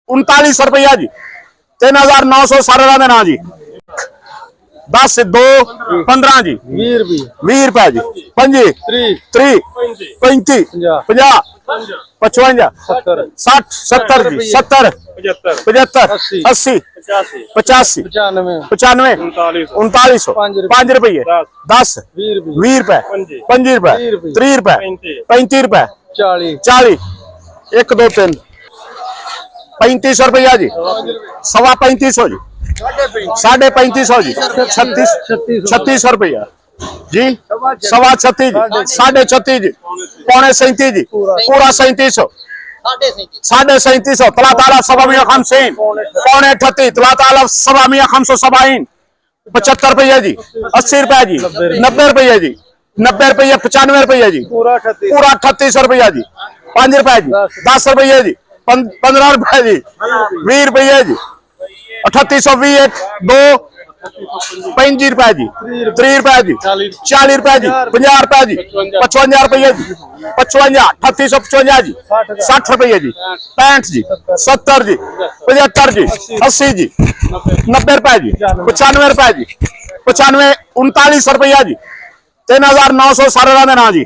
3900 रुपया जी। 3900 सारे का ना जी। 10 2 15 जी। 20 रुपया जी। 25 30 35 50 55 60 70 जी। 70 75 80 85 95 3900 5 रुपये 10 20 रुपए 25 रुपए 30 रुपए 35 रुपए 40 1 2 3 3500 रुपया जी। 3500 जी। 3550 जी। 3600 रुपया जी। 36 जी। 36 जी। पौने 37 जी। पूरा 3700 3700 तला ताला 750 पौने 38 तला ताला 770 75 रुपया जी। 80 रुपया जी। 90 रुपया जी। 90 रुपया 95 रुपया जी। पूरा 3800 रुपया जी। 5 रुपया जी। 10 रुपया जी। 15 रुपया जी। 20 रुपया जी। 3820 2 35 रुपया जी। 30 रुपया जी। 40 रुपया जी। 50 रुपया जी। 55 रुपया जी। 55 3855 जी। 60 रुपया जी। 65 जी। 70 जी। 75 जी। 80 जी। 90 रुपया जी। 95 रुपया जी। 95 3900 रुपया जी। 3900 सारे का ना जी।